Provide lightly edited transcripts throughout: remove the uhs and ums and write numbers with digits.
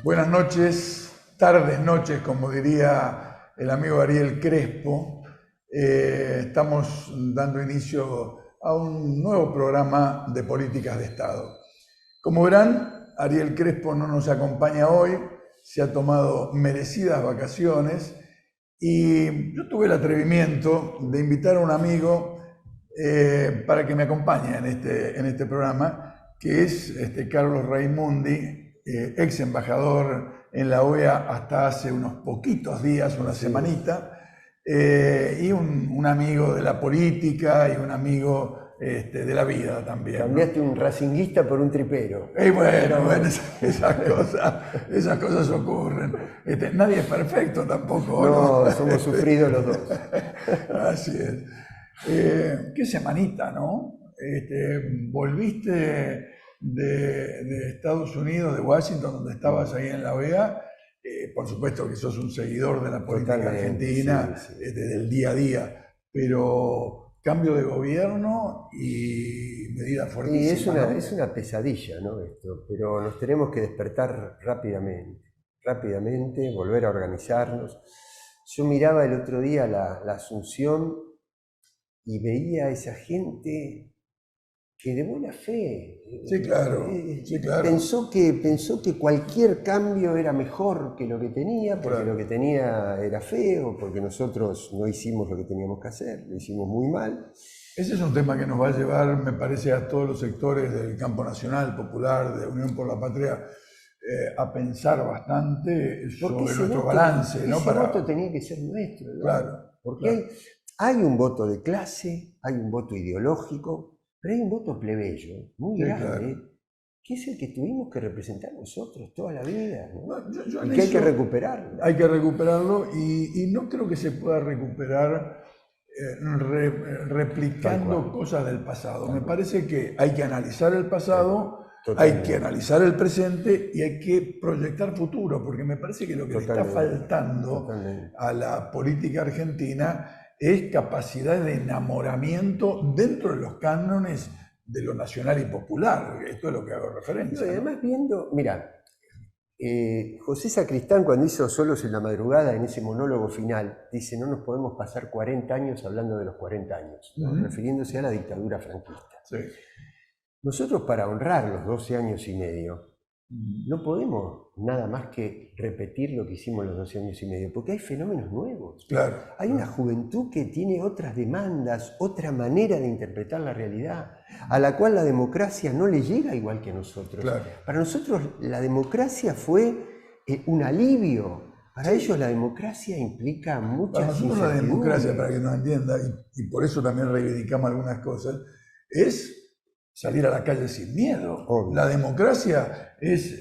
Buenas noches, tardes, noches, como diría el amigo Ariel Crespo. Estamos dando inicio a un nuevo programa de políticas de Estado. Como verán, Ariel Crespo no nos acompaña hoy, se ha tomado merecidas vacaciones y yo tuve el atrevimiento de invitar a un amigo para que me acompañe en este programa, que es Carlos Raimundi, ex embajador en la OEA hasta hace unos poquitos días, una semanita, y un amigo de la política y un amigo de la vida también. Cambiaste, ¿no? Un racinguista por un tripero. Y bueno, esas cosas ocurren. Nadie es perfecto tampoco. No, somos sufridos los dos. Así es. Qué semanita, ¿no? Volviste de Estados Unidos, de Washington, donde estabas ahí en la OEA. Por supuesto que sos un seguidor de la política argentina, sí. Del día a día, pero cambio de gobierno y medidas fuertísimas. Es una pesadilla, ¿no? Esto, pero nos tenemos que despertar rápidamente, volver a organizarnos. Yo miraba el otro día la Asunción y veía a esa gente que de buena fe pensó que cualquier cambio era mejor que lo que tenía, porque lo que tenía era feo, porque nosotros no hicimos lo que teníamos que hacer, lo hicimos muy mal. Ese es un tema que nos va a llevar, me parece, a todos los sectores del campo nacional, popular, de Unión por la Patria, a pensar bastante sobre nuestro balance. Ese voto tenía que ser nuestro, ¿no? Claro. Porque hay un voto de clase, hay un voto ideológico, pero hay un voto plebeyo, muy grande, que es el que tuvimos que representar nosotros toda la vida, ¿no? Y que hay que recuperarlo. Hay que recuperarlo y no creo que se pueda recuperar replicando cosas del pasado. Me parece que hay que analizar el pasado, hay que analizar el presente y hay que proyectar futuro, porque me parece que lo que le está faltando a la política argentina es capacidad de enamoramiento dentro de los cánones de lo nacional y popular. Esto es lo que hago referencia. Y además viendo, mira, José Sacristán cuando hizo Solos en la Madrugada, en ese monólogo final, dice: no nos podemos pasar 40 años hablando de los 40 años, ¿no? Refiriéndose a la dictadura franquista. Sí. Nosotros, para honrar los 12 años y medio, no podemos nada más que repetir lo que hicimos los 12 años y medio, porque hay fenómenos nuevos. Claro. Hay una juventud que tiene otras demandas, otra manera de interpretar la realidad, a la cual la democracia no le llega igual que a nosotros. Claro. Para nosotros la democracia fue un alivio. Para ellos la democracia implica muchas incertidumbres. Para nosotros la democracia, para que nos entienda, y por eso también reivindicamos algunas cosas, es salir a la calle sin miedo. Obvio. La democracia es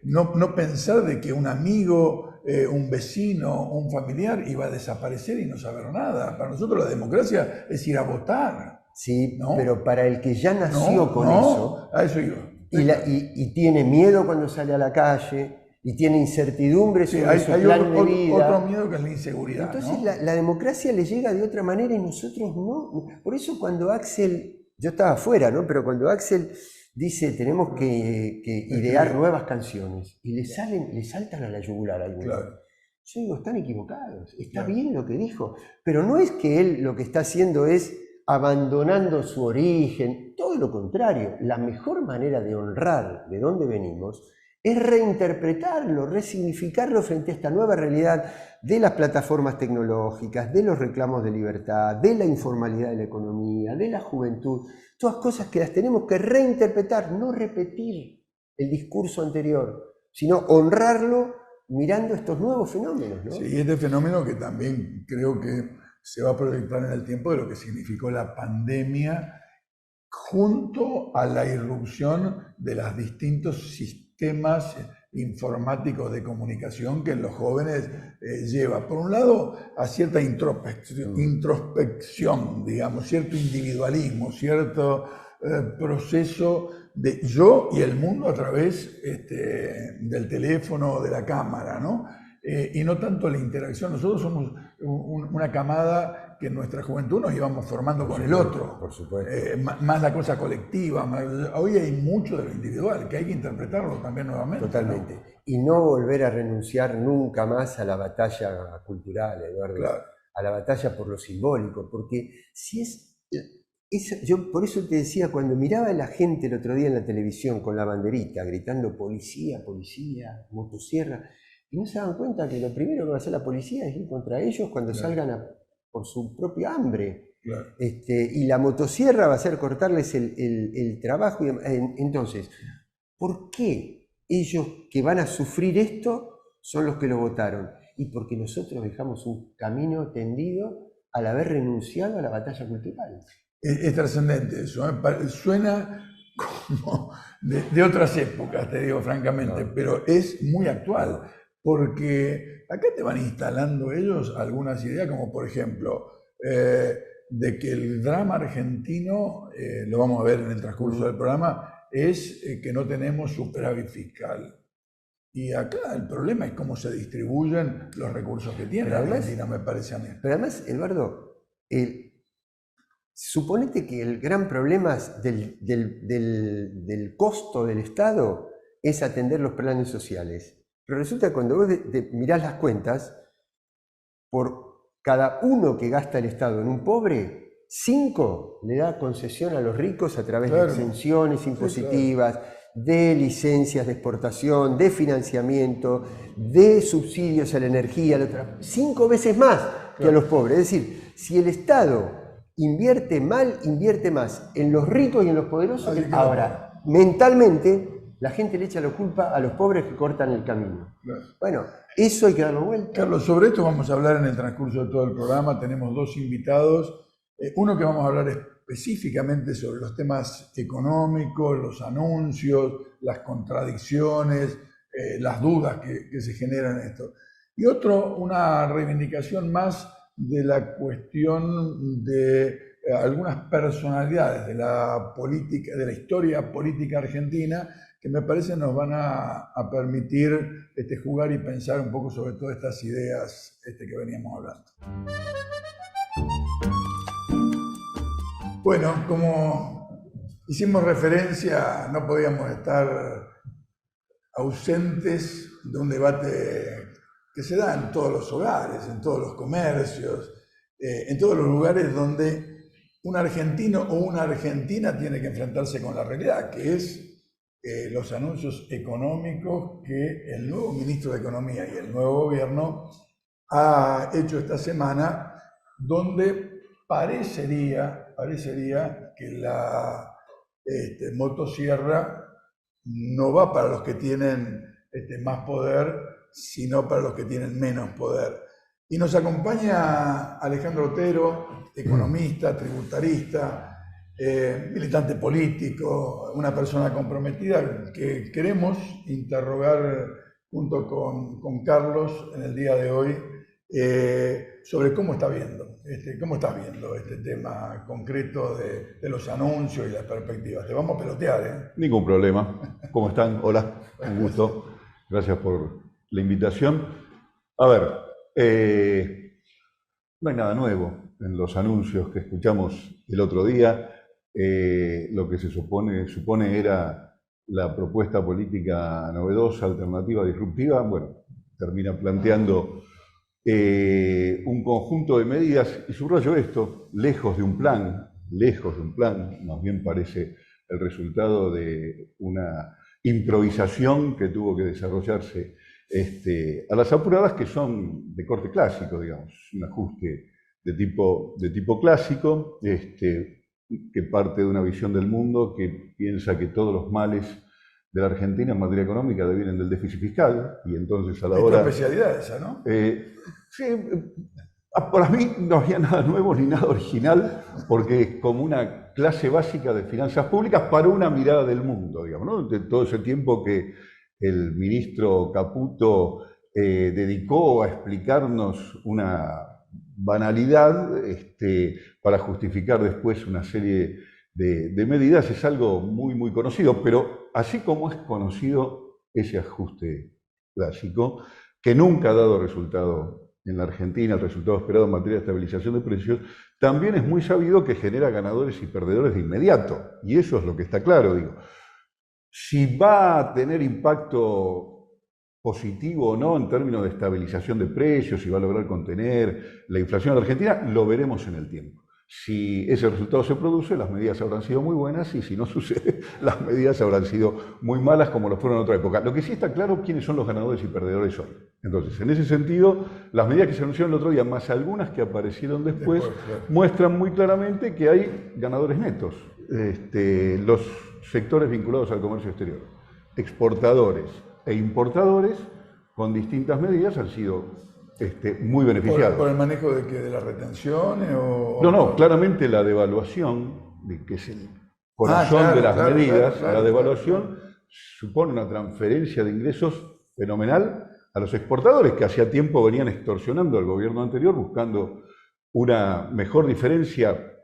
no pensar de que un amigo, un vecino, un familiar iba a desaparecer y no saber nada. Para nosotros la democracia es ir a votar. Sí, ¿no? Pero para el que ya nació con eso, a eso iba. Y tiene miedo cuando sale a la calle, y tiene incertidumbre sobre su plan de vida. Otro miedo que es la inseguridad. Entonces, ¿no? la democracia le llega de otra manera y nosotros no. Por eso cuando Axel... Yo estaba afuera, ¿no? Pero cuando Axel dice tenemos que idear nuevas canciones y le saltan a la yugular a algunos. Claro. Yo digo, están equivocados, está bien lo que dijo, pero no es que él lo que está haciendo es abandonando su origen, todo lo contrario. La mejor manera de honrar de dónde venimos es reinterpretarlo, resignificarlo frente a esta nueva realidad de las plataformas tecnológicas, de los reclamos de libertad, de la informalidad de la economía, de la juventud, todas cosas que las tenemos que reinterpretar, no repetir el discurso anterior, sino honrarlo mirando estos nuevos fenómenos, ¿no? Sí, y este fenómeno que también creo que se va a proyectar en el tiempo de lo que significó la pandemia junto a la irrupción de los distintos sistemas informáticos de comunicación que en los jóvenes lleva, por un lado, a cierta introspección, digamos, cierto individualismo, cierto proceso de yo y el mundo a través del teléfono, de la cámara, ¿no? Y no tanto la interacción. Nosotros somos una camada que en nuestra juventud nos íbamos formando con el otro. Por supuesto. Más la cosa colectiva. Hoy hay mucho de lo individual, que hay que interpretarlo también nuevamente. Totalmente. ¿No? y no volver a renunciar nunca más a la batalla cultural, Eduardo, Claro. a la batalla por lo simbólico, porque si yo por eso te decía, cuando miraba a la gente el otro día en la televisión con la banderita, gritando policía, policía, motosierra, y no se dan cuenta que lo primero que va a hacer la policía es ir contra ellos cuando Claro. salgan por su propia hambre. Claro. Y la motosierra va a ser cortarles el trabajo. Entonces, ¿por qué ellos que van a sufrir esto son los que lo votaron? Y porque nosotros dejamos un camino tendido al haber renunciado a la batalla cultural. Es trascendente eso, suena como de otras épocas, te digo francamente, No. pero es muy actual, porque acá te van instalando ellos algunas ideas, como por ejemplo, de que el drama argentino, lo vamos a ver en el transcurso del programa, es que no tenemos superávit fiscal. Y acá el problema es cómo se distribuyen los recursos que tiene la Argentina, me parece a mí. Pero además, Eduardo, suponete que el gran problema del costo del Estado es atender los planes sociales. Pero resulta que cuando vos mirás las cuentas, por cada uno que gasta el Estado en un pobre, 5 le da concesión a los ricos a través de exenciones impositivas, de licencias de exportación, de financiamiento, de subsidios a la energía, 5 veces más que a los pobres. Es decir, si el Estado invierte mal, invierte más en los ricos y en los poderosos. Ahora, mentalmente, la gente le echa la culpa a los pobres que cortan el camino. Claro. Bueno, eso hay que darlo vuelta. Carlos, sobre esto vamos a hablar en el transcurso de todo el programa. Tenemos 2 invitados. Uno que vamos a hablar específicamente sobre los temas económicos, los anuncios, las contradicciones, las dudas que se generan en esto. Y otro, una reivindicación más de la cuestión de algunas personalidades de la política, de la historia política argentina, que me parece nos van a permitir jugar y pensar un poco sobre todas estas ideas que veníamos hablando. Bueno, como hicimos referencia, no podíamos estar ausentes de un debate que se da en todos los hogares, en todos los comercios, en todos los lugares donde un argentino o una argentina tiene que enfrentarse con la realidad, que es los anuncios económicos que el nuevo ministro de Economía y el nuevo gobierno ha hecho esta semana, donde parecería que la motosierra no va para los que tienen más poder, sino para los que tienen menos poder. Y nos acompaña Alejandro Otero, economista, tributarista, militante político, una persona comprometida que queremos interrogar junto con Carlos en el día de hoy sobre cómo está viendo, cómo estás viendo este tema concreto de los anuncios y las perspectivas. Te vamos a pelotear, ¿eh? Ningún problema. ¿Cómo están? Hola, un gusto. Gracias por la invitación. A ver, no hay nada nuevo en los anuncios que escuchamos el otro día. Lo que se supone era la propuesta política novedosa, alternativa, disruptiva. Bueno, termina planteando un conjunto de medidas, y subrayo esto, lejos de un plan, más bien parece el resultado de una improvisación que tuvo que desarrollarse a las apuradas, que son de corte clásico, digamos, un ajuste de tipo clásico, que parte de una visión del mundo que piensa que todos los males de la Argentina en materia económica devienen del déficit fiscal, y entonces a la hora... Es tu especialidad esa, ¿no? Sí, para mí no había nada nuevo ni nada original, porque es como una clase básica de finanzas públicas para una mirada del mundo, digamos, ¿no? De todo ese tiempo que el ministro Caputo dedicó a explicarnos una banalidad para justificar después una serie de medidas, es algo muy, muy conocido, pero así como es conocido ese ajuste clásico, que nunca ha dado resultado en la Argentina, el resultado esperado en materia de estabilización de precios, también es muy sabido que genera ganadores y perdedores de inmediato, y eso es lo que está claro, digo. Si va a tener impacto positivo o no en términos de estabilización de precios, si va a lograr contener la inflación en la Argentina, lo veremos en el tiempo. Si ese resultado se produce, las medidas habrán sido muy buenas, y si no sucede, las medidas habrán sido muy malas, como lo fueron en otra época. Lo que sí está claro, quiénes son los ganadores y perdedores hoy. Entonces, en ese sentido, las medidas que se anunciaron el otro día, más algunas que aparecieron después, claro, muestran muy claramente que hay ganadores netos. Los sectores vinculados al comercio exterior, exportadores e importadores, con distintas medidas, han sido muy beneficiados. ¿Por el manejo de las retenciones? No, claramente la devaluación, que es el corazón de las medidas, la devaluación supone una transferencia de ingresos fenomenal a los exportadores, que hacía tiempo venían extorsionando al gobierno anterior, buscando una mejor diferencia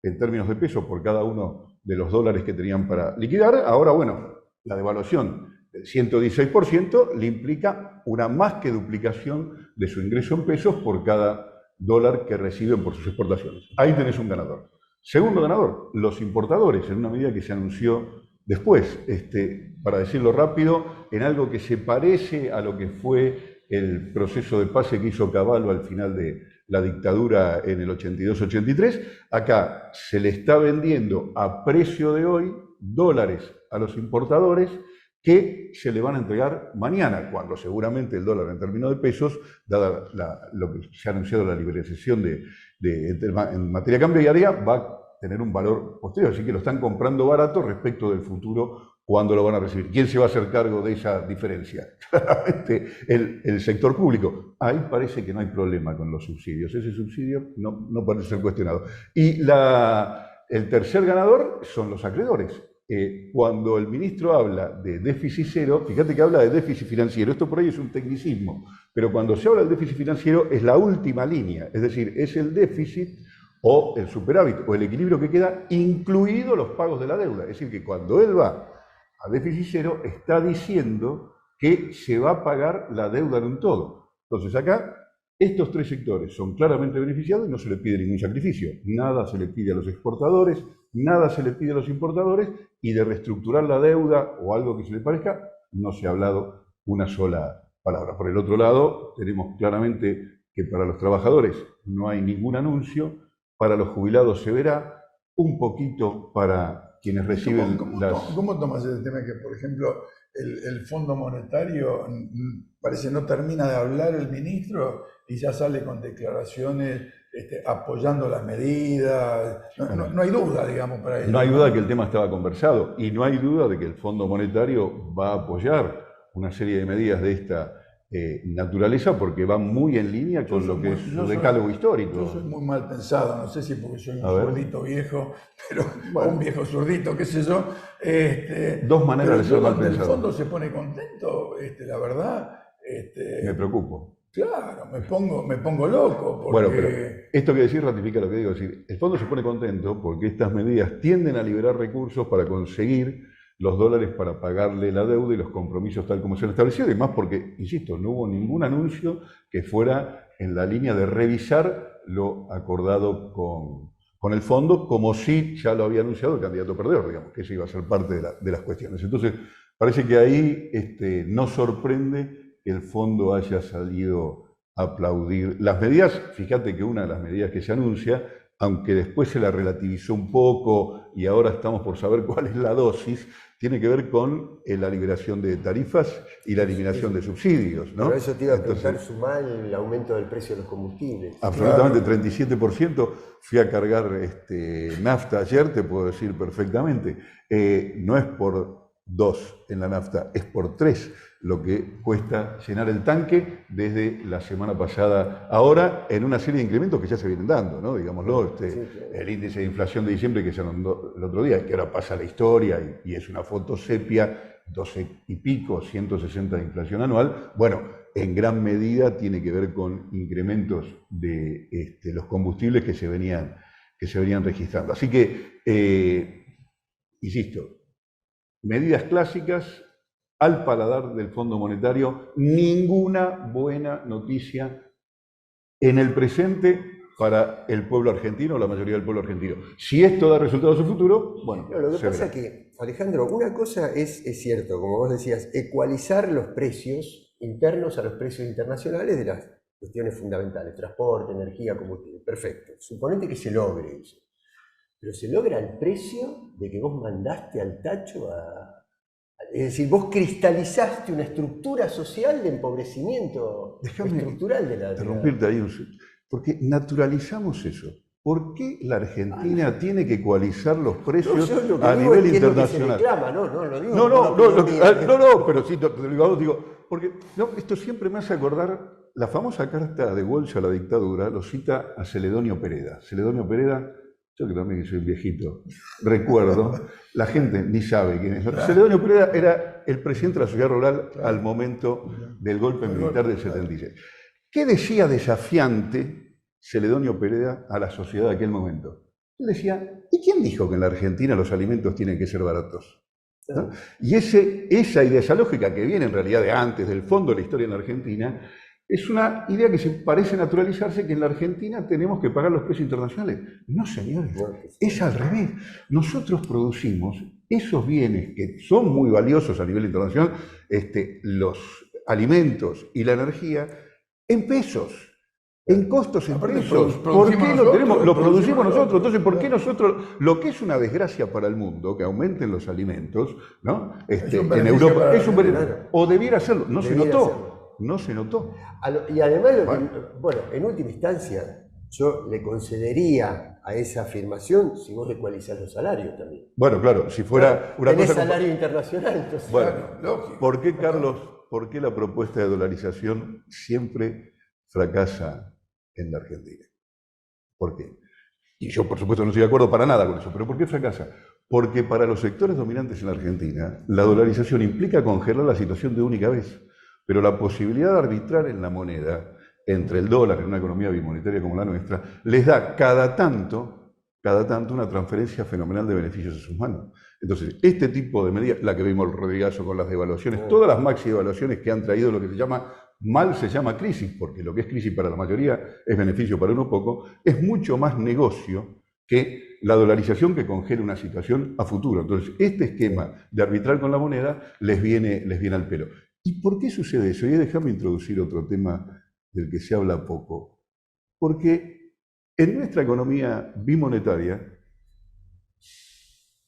en términos de peso por cada uno de los dólares que tenían para liquidar. Ahora, bueno, la devaluación del 116% le implica una más que duplicación de su ingreso en pesos por cada dólar que reciben por sus exportaciones. Ahí tenés un ganador. Segundo ganador, los importadores, en una medida que se anunció después, para decirlo rápido, en algo que se parece a lo que fue el proceso de paz que hizo Cavallo al final de la dictadura en el 82-83, acá se le está vendiendo a precio de hoy dólares a los importadores que se le van a entregar mañana, cuando seguramente el dólar en términos de pesos, dada lo que se ha anunciado la liberalización en materia cambiaria, va a tener un valor posterior. Así que lo están comprando barato respecto del futuro, cuando lo van a recibir. ¿Quién se va a hacer cargo de esa diferencia? Claramente el sector público. Ahí parece que no hay problema con los subsidios. Ese subsidio no parece ser cuestionado. Y el tercer ganador son los acreedores. Cuando el ministro habla de déficit cero, fíjate que habla de déficit financiero, esto por ahí es un tecnicismo, pero cuando se habla del déficit financiero es la última línea, es decir, es el déficit o el superávit o el equilibrio que queda, incluido los pagos de la deuda. Es decir, que cuando él va a déficit cero está diciendo que se va a pagar la deuda en un todo. Entonces acá, estos tres sectores son claramente beneficiados y no se le pide ningún sacrificio. Nada se le pide a los exportadores, nada se le pide a los importadores, y de reestructurar la deuda o algo que se le parezca, no se ha hablado una sola palabra. Por el otro lado, tenemos claramente que para los trabajadores no hay ningún anuncio, para los jubilados se verá, un poquito para quienes reciben ¿Cómo tomas el tema que, por ejemplo, el Fondo Monetario parece no termina de hablar el ministro y ya sale con declaraciones apoyando las medidas? No hay duda, digamos, para ello. No hay duda de que el tema estaba conversado, y no hay duda de que el Fondo Monetario va a apoyar una serie de medidas de esta naturaleza, porque va muy en línea con lo que es su decálogo histórico. Yo soy muy mal pensado, no sé si porque soy un zurdito viejo, pero bueno, un viejo zurdito, qué sé yo. Dos maneras de ser mal pensado. El fondo se pone contento, la verdad. Me preocupo. Claro, me pongo loco. Porque... Bueno, pero esto que decir ratifica lo que digo. Es decir, el fondo se pone contento porque estas medidas tienden a liberar recursos para conseguir los dólares para pagarle la deuda y los compromisos tal como se han establecido, y más porque, insisto, no hubo ningún anuncio que fuera en la línea de revisar lo acordado con el fondo, como si ya lo había anunciado el candidato perdedor, digamos, que eso iba a ser parte de las cuestiones. Entonces, parece que ahí no sorprende que el fondo haya salido a aplaudir las medidas. Fíjate que una de las medidas que se anuncia, aunque después se la relativizó un poco y ahora estamos por saber cuál es la dosis, tiene que ver con la liberación de tarifas y la eliminación de subsidios, ¿no? Pero eso te iba a preguntar, sumar el aumento del precio de los combustibles. Absolutamente, claro. 37%. Fui a cargar nafta ayer, te puedo decir perfectamente. No es por 2 en la nafta, es por 3 lo que cuesta llenar el tanque desde la semana pasada ahora, en una serie de incrementos que ya se vienen dando, ¿no? Digámoslo, el índice de inflación de diciembre que se anunció el otro día, que ahora pasa a la historia y es una foto sepia, 12 y pico, 160 de inflación anual. Bueno, en gran medida tiene que ver con incrementos de los combustibles que se venían registrando. Así que, insisto, medidas clásicas al paladar del Fondo Monetario, ninguna buena noticia en el presente para el pueblo argentino, la mayoría del pueblo argentino. Si esto da resultados en su futuro, bueno, no, lo que pasa es que, Alejandro, una cosa es cierto, como vos decías, ecualizar los precios internos a los precios internacionales de las cuestiones fundamentales, transporte, energía, combustible. Perfecto. Suponete que se logre eso. Pero se logra al precio de que vos mandaste al tacho es decir, vos cristalizaste una estructura social de empobrecimiento estructural de la... Interrumpirte ahí porque naturalizamos eso. ¿Por qué la Argentina tiene que ecualizar los precios a nivel internacional? No, pero sí, digo, porque esto siempre me hace acordar la famosa carta de Walsh a la dictadura, lo cita a Celedonio Pereda. Celedonio Pereda, yo que también soy viejito, recuerdo, la gente ni sabe quién es. Celedonio Pereda era el presidente de la sociedad rural al momento del golpe militar del 76. ¿Qué decía desafiante Celedonio Pereda a la sociedad de aquel momento? Él decía, ¿y quién dijo que en la Argentina los alimentos tienen que ser baratos? ¿No? Y esa idea, esa lógica que viene en realidad de antes, del fondo de la historia en la Argentina, es una idea que se parece naturalizarse, que en la Argentina tenemos que pagar los precios internacionales. No, señores, es al revés. Nosotros producimos esos bienes que son muy valiosos a nivel internacional, los alimentos y la energía, en pesos. En costos en pesos. ¿Por qué lo tenemos? Lo producimos nosotros. Entonces, ¿por qué nosotros, lo que es una desgracia para el mundo, que aumenten los alimentos, ¿no? En Europa, es un beneficio. O debiera serlo. No se notó. No se notó. Y además, bueno, en última instancia, yo le concedería a esa afirmación si vos ecualizás los salarios también. Bueno, claro, si fuera una cosa... cosa... salario internacional, entonces... Bueno, ¿por qué, Carlos, por qué la propuesta de dolarización siempre fracasa en la Argentina? ¿Por qué? Y yo, por supuesto, no estoy de acuerdo para nada con eso, pero ¿por qué fracasa? Porque para los sectores dominantes en la Argentina, la dolarización implica congelar la situación de única vez. Pero la posibilidad de arbitrar en la moneda entre el dólar en una economía bimonetaria como la nuestra les da cada tanto una transferencia fenomenal de beneficios a sus manos. Entonces, este tipo de medidas, la que vimos el Rodrigazo con las devaluaciones, todas las maxi devaluaciones que han traído lo que se llama crisis, porque lo que es crisis para la mayoría es beneficio para uno poco, es mucho más negocio que la dolarización que congela una situación a futuro. Entonces, este esquema de arbitrar con la moneda les viene al pelo. ¿Y por qué sucede eso? Y déjame introducir otro tema del que se habla poco. Porque en nuestra economía bimonetaria,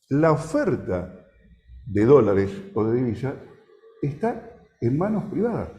la oferta de dólares o de divisas está en manos privadas.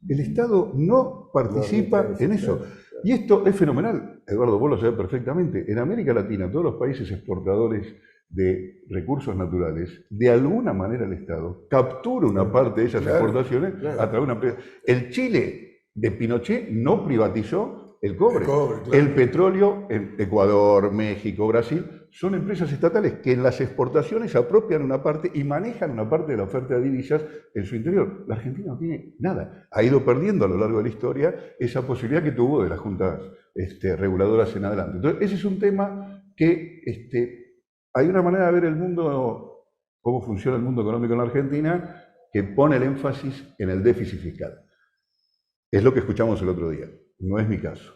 El Estado no participa en eso. Y esto es fenomenal. Eduardo, vos lo sabés perfectamente. En América Latina, todos los países exportadores de recursos naturales, de alguna manera el Estado captura una parte de esas exportaciones a través de una empresa. El Chile de Pinochet no privatizó el cobre. El petróleo en Ecuador, México, Brasil, son empresas estatales que en las exportaciones apropian una parte y manejan una parte de la oferta de divisas en su interior. La Argentina no tiene nada. Ha ido perdiendo a lo largo de la historia esa posibilidad que tuvo de las juntas reguladoras en adelante. Entonces, ese es un tema que hay una manera de ver el mundo, cómo funciona el mundo económico en la Argentina, que pone el énfasis en el déficit fiscal. Es lo que escuchamos el otro día, no es mi caso.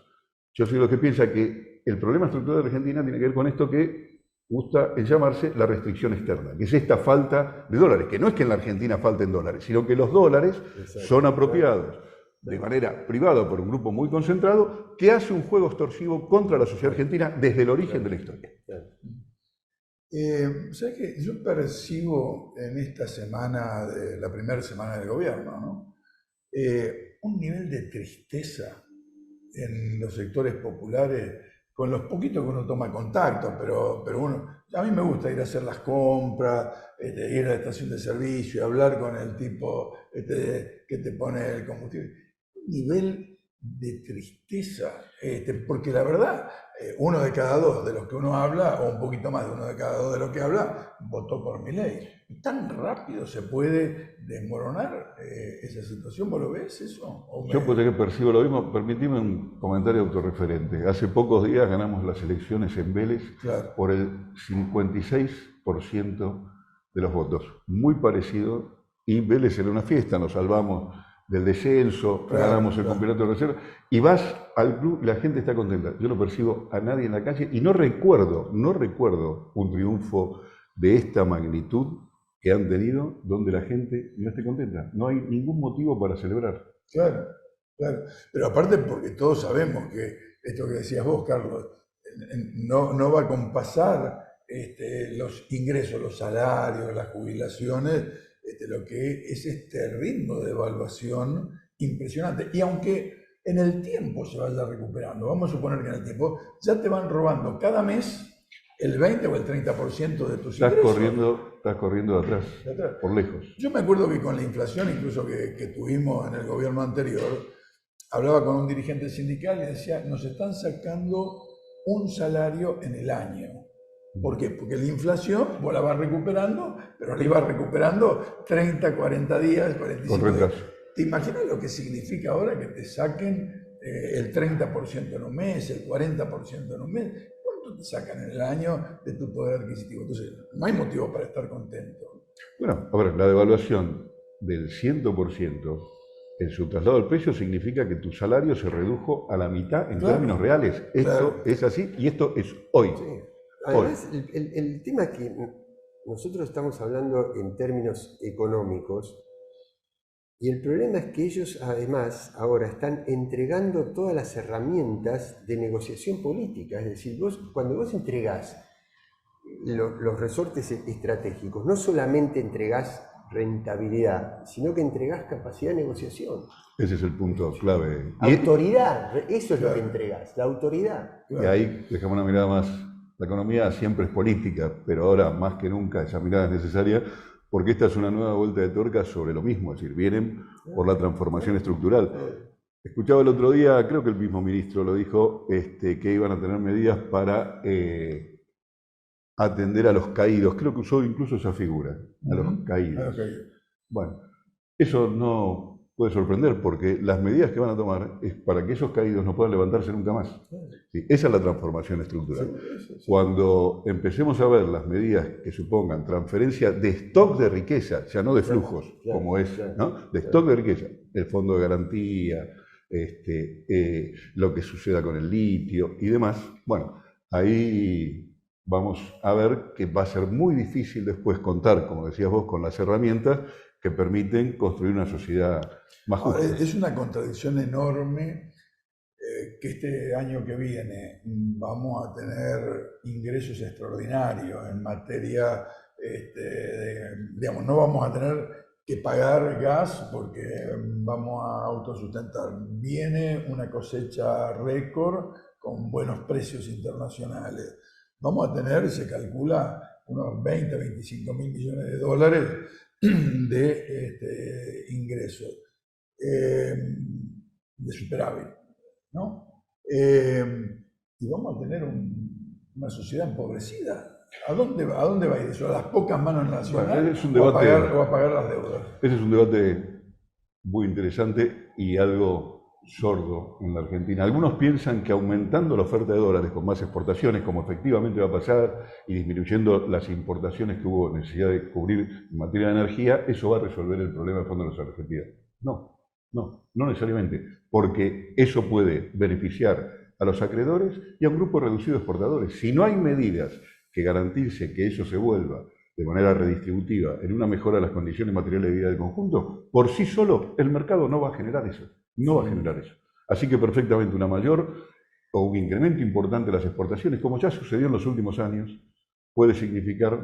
Yo soy de los que piensa que el problema estructural de Argentina tiene que ver con esto que gusta llamarse la restricción externa, que es esta falta de dólares, que no es que en la Argentina falten dólares, sino que los dólares son apropiados de manera privada por un grupo muy concentrado que hace un juego extorsivo contra la sociedad argentina desde el origen de la historia. ¿Sabes qué? Yo percibo en esta semana, la primera semana del gobierno, ¿no? Un nivel de tristeza en los sectores populares, con los poquitos que uno toma contacto, pero a mí me gusta ir a hacer las compras, ir a la estación de servicio, hablar con el tipo que te pone el combustible. Un nivel de tristeza, porque la verdad, uno de cada dos de los que uno habla, o un poquito más de uno de cada dos de los que habla, votó por Milei. ¿Tan rápido se puede desmoronar esa situación? ¿Vos lo ves eso? Yo pues que percibo lo mismo. Permitime un comentario autorreferente. Hace pocos días ganamos las elecciones en Vélez por el 56% de los votos. Muy parecido. Y Vélez era una fiesta, nos salvamos del descenso, ganamos el campeonato de reserva, y vas al club y la gente está contenta. Yo no percibo a nadie en la calle y no recuerdo un triunfo de esta magnitud que han tenido donde la gente no esté contenta. No hay ningún motivo para celebrar. Claro, claro. Pero aparte porque todos sabemos que esto que decías vos, Carlos, no va a compasar los ingresos, los salarios, las jubilaciones, lo que es este ritmo de devaluación impresionante. Y aunque en el tiempo se vaya recuperando, vamos a suponer que en el tiempo ya te van robando cada mes el 20 o el 30% de tus ingresos. Estás corriendo de atrás, por lejos. Yo me acuerdo que con la inflación, incluso que tuvimos en el gobierno anterior, hablaba con un dirigente sindical y decía, nos están sacando un salario en el año. ¿Por qué? Porque la inflación vos la vas recuperando, pero la ibas recuperando 30, 40 días, 45 días. ¿Te imaginas lo que significa ahora que te saquen el 30% en un mes, el 40% en un mes? ¿Cuánto te sacan en el año de tu poder adquisitivo? Entonces, no hay motivo para estar contento. Bueno, a ver, la devaluación del 100% en su traslado al precio significa que tu salario se redujo a la mitad en términos reales. Esto es así y esto es hoy. Sí. Además, el tema es que nosotros estamos hablando en términos económicos y el problema es que ellos además ahora están entregando todas las herramientas de negociación política. Es decir, cuando vos entregás los resortes estratégicos, no solamente entregás rentabilidad, sino que entregás capacidad de negociación. Ese es el punto clave. Autoridad, eso es lo que entregás, la autoridad. Y ahí dejamos una mirada más. La economía siempre es política, pero ahora más que nunca esa mirada es necesaria porque esta es una nueva vuelta de tuerca sobre lo mismo, es decir, vienen por la transformación estructural. Escuchaba el otro día, creo que el mismo ministro lo dijo, que iban a tener medidas para atender a los caídos. Creo que usó incluso esa figura, a los caídos. Bueno, eso no puede sorprender porque las medidas que van a tomar es para que esos caídos no puedan levantarse nunca más. Sí, esa es la transformación estructural. Cuando empecemos a ver las medidas que supongan transferencia de stock de riqueza, ya no de flujos, como es, ¿no? De stock de riqueza, el fondo de garantía, lo que suceda con el litio y demás, bueno, ahí vamos a ver que va a ser muy difícil después contar, como decías vos, con las herramientas que permiten construir una sociedad más justa. Es una contradicción enorme que este año que viene vamos a tener ingresos extraordinarios en materia, digamos, no vamos a tener que pagar gas porque vamos a autosustentar. Viene una cosecha récord con buenos precios internacionales. Vamos a tener, se calcula, unos 20, 25 mil millones de dólares de ingresos, de superávit, ¿no? Y vamos a tener una sociedad empobrecida. ¿A dónde va a ir eso? ¿A las pocas manos nacionales o a pagar las deudas? Ese es un debate muy interesante y algo sordo en la Argentina. Algunos piensan que aumentando la oferta de dólares con más exportaciones, como efectivamente va a pasar, y disminuyendo las importaciones que hubo necesidad de cubrir en materia de energía, eso va a resolver el problema de fondo de los argentinos. No necesariamente, porque eso puede beneficiar a los acreedores y a un grupo reducido de exportadores. Si no hay medidas que garantice que eso se vuelva de manera redistributiva en una mejora de las condiciones materiales de vida del conjunto, por sí solo el mercado no va a generar eso. No va a generar eso. Así que perfectamente una mayor o un incremento importante de las exportaciones, como ya sucedió en los últimos años, puede significar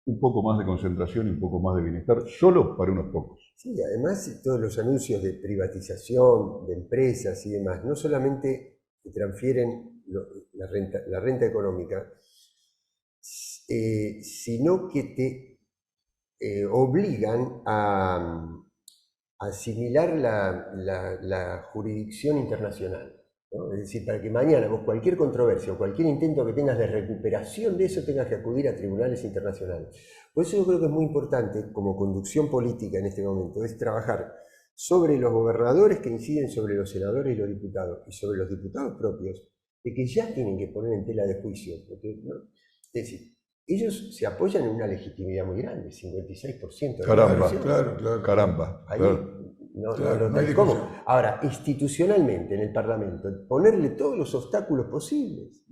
un poco más de concentración y un poco más de bienestar, solo para unos pocos. Sí, además todos los anuncios de privatización, de empresas y demás, no solamente te transfieren la renta económica, sino que te obligan a asimilar la jurisdicción internacional, ¿no? Es decir, para que mañana vos cualquier controversia o cualquier intento que tengas de recuperación de eso tengas que acudir a tribunales internacionales. Por eso yo creo que es muy importante, como conducción política en este momento, es trabajar sobre los gobernadores que inciden sobre los senadores y los diputados, y sobre los diputados propios, de que ya tienen que poner en tela de juicio. Porque, ¿no? Es decir, ellos se apoyan en una legitimidad muy grande, 56%. Caramba, claro. Ahí, claro. Claro, no hay tenés cómo. discusión. Ahora, institucionalmente, en el Parlamento, ponerle todos los obstáculos posibles.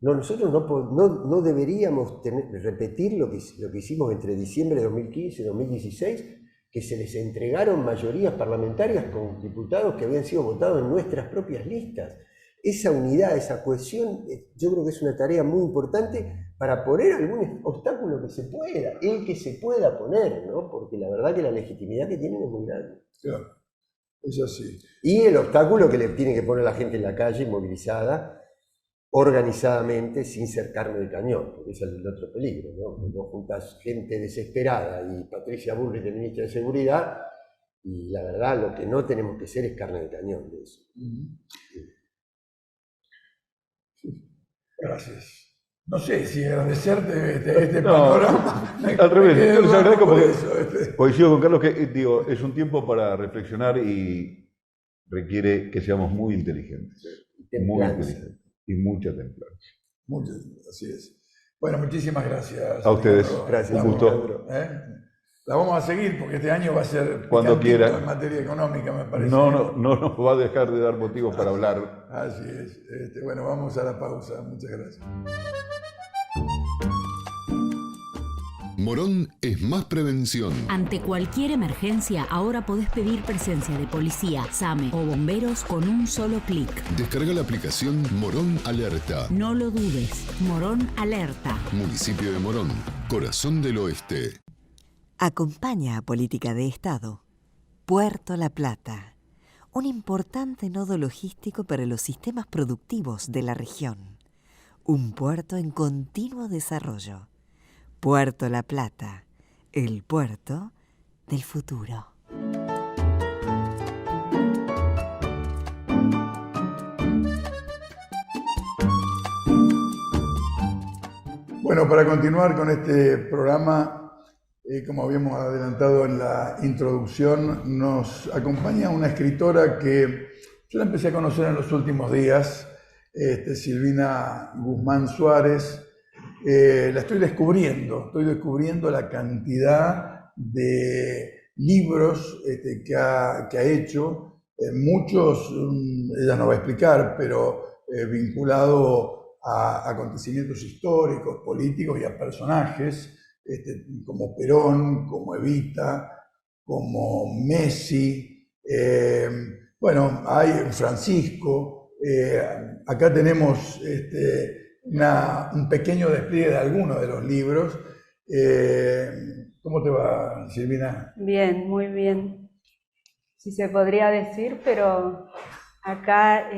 Nosotros no deberíamos repetir lo que hicimos entre diciembre de 2015 y 2016, que se les entregaron mayorías parlamentarias con diputados que habían sido votados en nuestras propias listas. Esa unidad, esa cohesión, yo creo que es una tarea muy importante para poner algún obstáculo que se pueda, el que se pueda poner, ¿no? Porque la verdad que la legitimidad que tienen es muy grande. Claro, es así. Y el obstáculo que le tiene que poner la gente en la calle, movilizada, organizadamente, sin ser carne de cañón, porque ese es el otro peligro, ¿no? Cuando juntas gente desesperada y Patricia Bullrich de ministra de Seguridad, y la verdad lo que no tenemos que ser es carne de cañón de eso. Gracias. No sé si agradecerte este panorama. Al revés, yo les agradezco porque eso. coincido con Carlos que digo, es un tiempo para reflexionar y requiere que seamos muy inteligentes. Muy inteligentes. Y mucha templanza. Así es. Bueno, muchísimas gracias. A ustedes. Alejandro. Gracias, un gusto. La vamos a seguir porque este año va a ser Cuando picantito quiera. en materia económica, me parece. No nos va a dejar de dar motivos para hablar. Así es. Bueno, vamos a la pausa. Muchas gracias. Morón es más prevención. Ante cualquier emergencia, ahora podés pedir presencia de policía, SAME o bomberos con un solo clic. Descarga la aplicación Morón Alerta. No lo dudes. Morón Alerta. Municipio de Morón, corazón del oeste. Acompaña a Política de Estado. Puerto La Plata, un importante nodo logístico para los sistemas productivos de la región. Un puerto en continuo desarrollo. Puerto La Plata, el puerto del futuro. Bueno, para continuar con este programa, como habíamos adelantado en la introducción, nos acompaña una escritora que yo la empecé a conocer en los últimos días, Silvina Guzmán Suárez. La estoy descubriendo la cantidad de libros que ha hecho, muchos, ella no va a explicar, pero vinculado a acontecimientos históricos, políticos y a personajes, como Perón, como Evita, como Messi, bueno, hay Francisco, acá tenemos un pequeño despliegue de algunos de los libros. ¿Cómo te va, Silvina? Bien, muy bien. Si se podría decir, pero acá,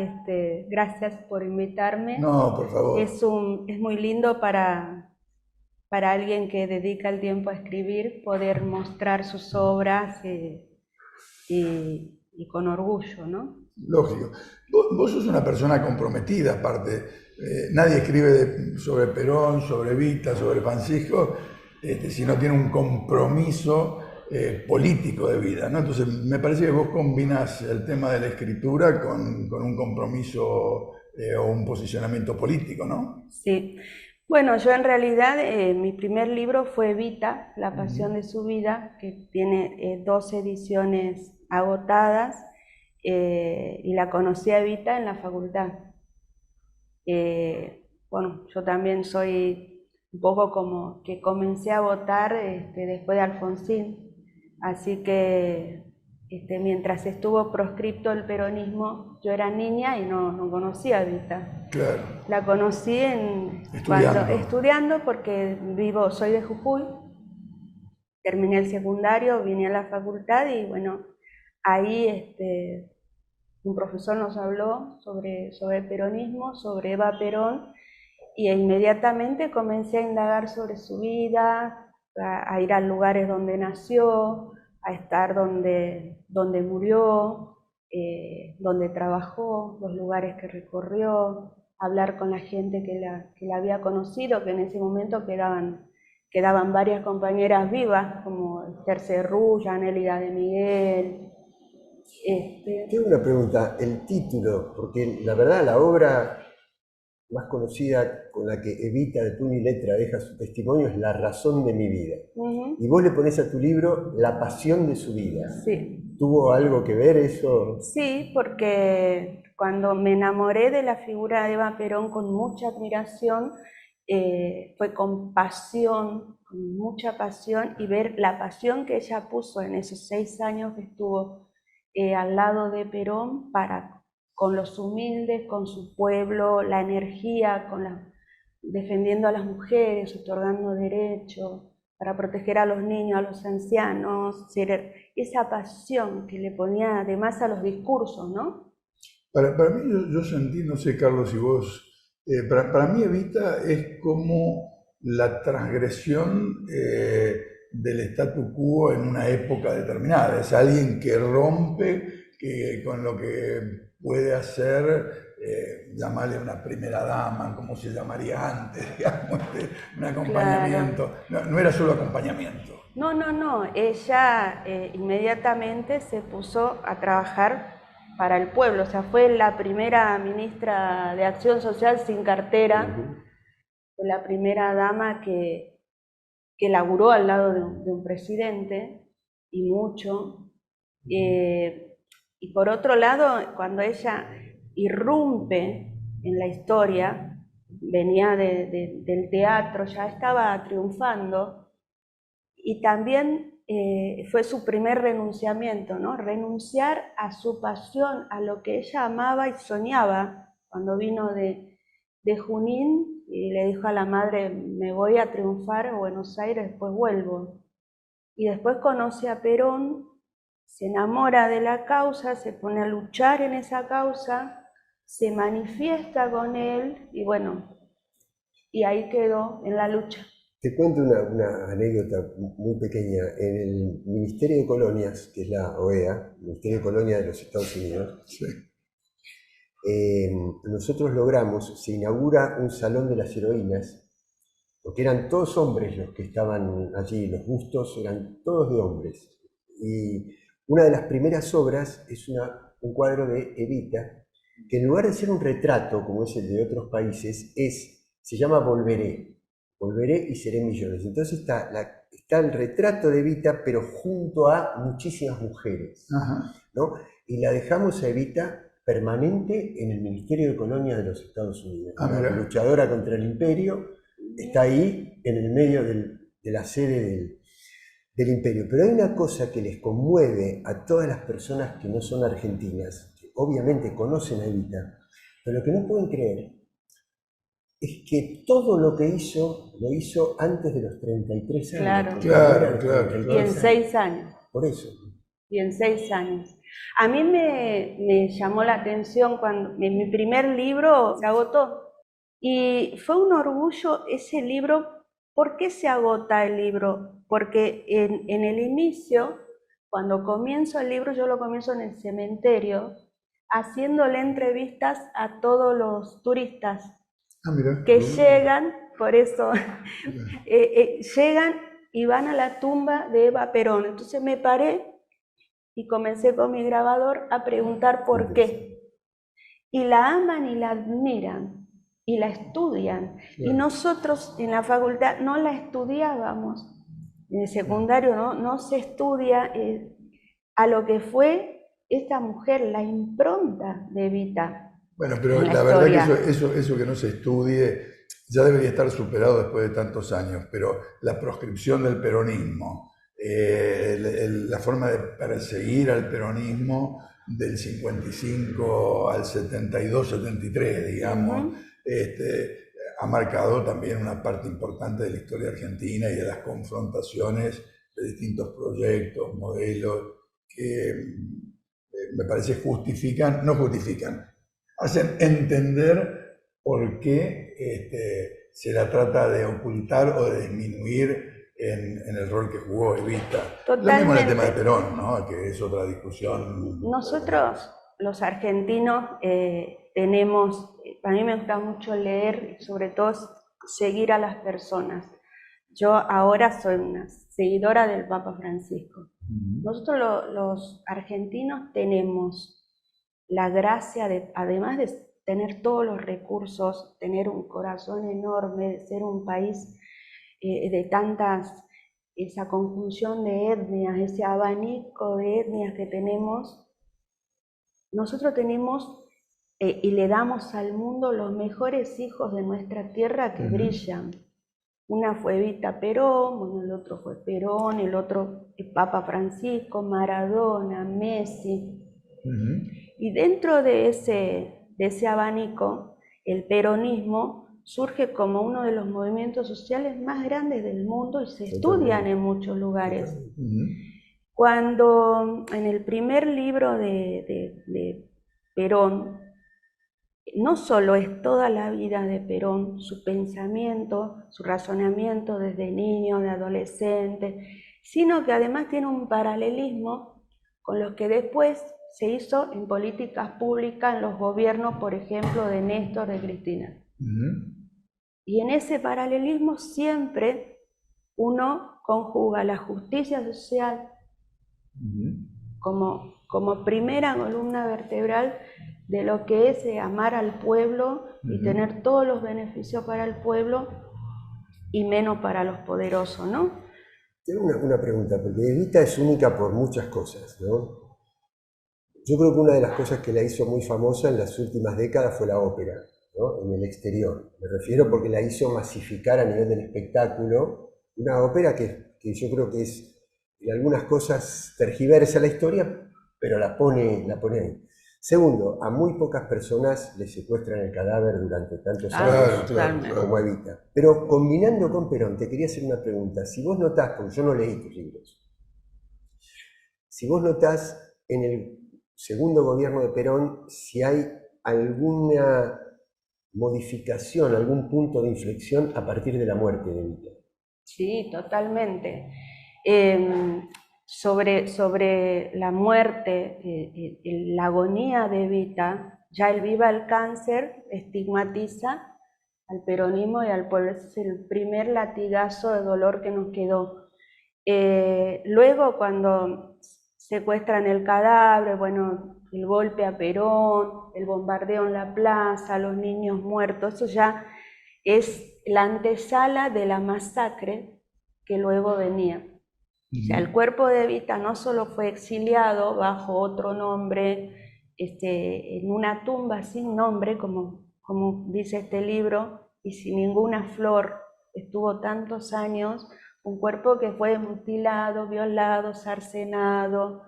gracias por invitarme. No, por favor. Es muy lindo para alguien que dedica el tiempo a escribir, poder mostrar sus obras y con orgullo, ¿no? Lógico. Vos sos una persona comprometida, aparte. Nadie escribe sobre Perón, sobre Evita, sobre Francisco, si no tiene un compromiso político de vida, ¿no? Entonces, me parece que vos combinás el tema de la escritura con un compromiso o un posicionamiento político, ¿no? Sí. Bueno, yo en realidad, mi primer libro fue Evita, La pasión de su vida, que tiene 2 ediciones agotadas, y la conocí a Evita en la facultad. Bueno, yo también soy un poco como que comencé a votar después de Alfonsín, así que mientras estuvo proscripto el peronismo, yo era niña y no conocía a Evita. Claro. La conocí estudiando porque soy de Jujuy, terminé el secundario, vine a la facultad y bueno, ahí un profesor nos habló sobre el peronismo, sobre Eva Perón, y inmediatamente comencé a indagar sobre su vida, a ir a lugares donde nació, a estar donde murió, donde trabajó, los lugares que recorrió, hablar con la gente que la había conocido, que en ese momento quedaban varias compañeras vivas, como Esther Cerrulla, Nélida de Miguel. Tengo una pregunta, el título, porque la verdad la obra más conocida con la que Evita de puño y letra deja su testimonio es La razón de mi vida. Y vos le ponés a tu libro La pasión de su vida. Sí. ¿Tuvo algo que ver eso? Sí, porque cuando me enamoré de la figura de Eva Perón con mucha admiración, fue con pasión, con mucha pasión, y ver la pasión que ella puso en esos 6 años que estuvo al lado de Perón con los humildes, con su pueblo, la energía, defendiendo a las mujeres, otorgando derechos, para proteger a los niños, a los ancianos, esa pasión que le ponía además a los discursos, ¿no? Para mí, yo sentí, no sé, Carlos, y vos, para mí Evita es como la transgresión del statu quo en una época determinada. Es alguien que rompe con lo que puede hacer, llamarle una primera dama, como se llamaría antes, digamos, un acompañamiento. Claro. No era solo acompañamiento. No, ella inmediatamente se puso a trabajar para el pueblo, o sea, fue la primera ministra de Acción Social sin cartera, fue la primera dama que laburó al lado de un presidente, y mucho. Y por otro lado, cuando ella irrumpe en la historia, venía del teatro, ya estaba triunfando, y también fue su primer renunciamiento, ¿no? Renunciar a su pasión, a lo que ella amaba y soñaba. Cuando vino de Junín y le dijo a la madre, me voy a triunfar a Buenos Aires, después vuelvo. Y después conoce a Perón, se enamora de la causa, se pone a luchar en esa causa, se manifiesta con él, y bueno, y ahí quedó en la lucha. Te cuento una anécdota muy pequeña. En el Ministerio de Colonias, que es la OEA, el Ministerio de Colonias de los Estados Unidos, sí. Nosotros logramos, se inaugura un salón de las heroínas, porque eran todos hombres los que estaban allí, los bustos eran todos de hombres. Y una de las primeras obras es un cuadro de Evita, que en lugar de ser un retrato, como es el de otros países, se llama Volveré y seré millones. Entonces está el retrato de Evita, pero junto a muchísimas mujeres, ¿no? Y la dejamos a Evita permanente en el Ministerio de Colonia de los Estados Unidos. La luchadora contra el imperio está ahí, en el medio de la sede del imperio. Pero hay una cosa que les conmueve a todas las personas que no son argentinas, que obviamente conocen a Evita, pero lo que no pueden creer es que todo lo que hizo, lo hizo antes de los 33 años. Claro. Y en 6 años. Por eso. Y en 6 años. A mí me llamó la atención cuando mi primer libro se agotó. Y fue un orgullo ese libro. ¿Por qué se agota el libro? Porque en el inicio, cuando comienzo el libro, yo lo comienzo en el cementerio, haciéndole entrevistas a todos los turistas que llegan, por eso, llegan y van a la tumba de Eva Perón. Entonces me paré y comencé con mi grabador a preguntar por qué. Y la aman y la admiran y la estudian. Y nosotros en la facultad no la estudiábamos. En el secundario no se estudia a lo que fue esta mujer, la impronta de Evita. Bueno, pero la verdad que eso que no se estudie ya debería estar superado después de tantos años, pero la proscripción del peronismo, la forma de perseguir al peronismo del 55 al 72, 73, digamos, ha marcado también una parte importante de la historia argentina y de las confrontaciones de distintos proyectos, modelos, que me parece no justifican, hacen entender por qué se la trata de ocultar o de disminuir en el rol que jugó Evita. Totalmente. Lo mismo en el tema de Perón, ¿no? Que es otra discusión. Nosotros, los argentinos, a mí me gusta mucho leer y sobre todo seguir a las personas. Yo ahora soy una seguidora del Papa Francisco. Nosotros los argentinos tenemos la gracia de, además de tener todos los recursos, tener un corazón enorme, de ser un país de tantas esa conjunción de etnias, ese abanico de etnias que tenemos, nosotros tenemos y le damos al mundo los mejores hijos de nuestra tierra que brillan. Una fue Evita Perón, bueno, el otro fue Perón, el otro Papa Francisco, Maradona, Messi. Y dentro de ese abanico, el peronismo surge como uno de los movimientos sociales más grandes del mundo y se estudian en muchos lugares. Cuando en el primer libro de Perón, no solo es toda la vida de Perón, su pensamiento, su razonamiento desde niño, de adolescente, sino que además tiene un paralelismo con lo que después se hizo en políticas públicas, en los gobiernos, por ejemplo, de Néstor, de Cristina. Y en ese paralelismo siempre uno conjuga la justicia social como primera columna vertebral de lo que es amar al pueblo y tener todos los beneficios para el pueblo y menos para los poderosos, ¿no? Tengo una pregunta, porque Evita es única por muchas cosas, ¿no? Yo creo que una de las cosas que la hizo muy famosa en las últimas décadas fue la ópera, ¿no? En el exterior. Me refiero porque la hizo masificar a nivel del espectáculo, una ópera que yo creo que es, en algunas cosas tergiversa la historia, pero la pone ahí. Segundo, a muy pocas personas les secuestran el cadáver durante tantos años como Evita. Pero combinando con Perón, te quería hacer una pregunta. Si vos notás, porque yo no leí tus libros, si vos notás en el segundo gobierno de Perón si hay alguna modificación, algún punto de inflexión a partir de la muerte de Evita. Sí, totalmente. Sobre la muerte, la agonía de Evita, ya el viva el cáncer estigmatiza al peronismo y al pueblo. Ese es el primer latigazo de dolor que nos quedó. Luego, cuando secuestran el cadáver, bueno, el golpe a Perón, el bombardeo en la plaza, los niños muertos, eso ya es la antesala de la masacre que luego venía. O sea, el cuerpo de Evita no solo fue exiliado bajo otro nombre, en una tumba sin nombre, como dice este libro, y sin ninguna flor, estuvo tantos años, un cuerpo que fue mutilado, violado, cercenado,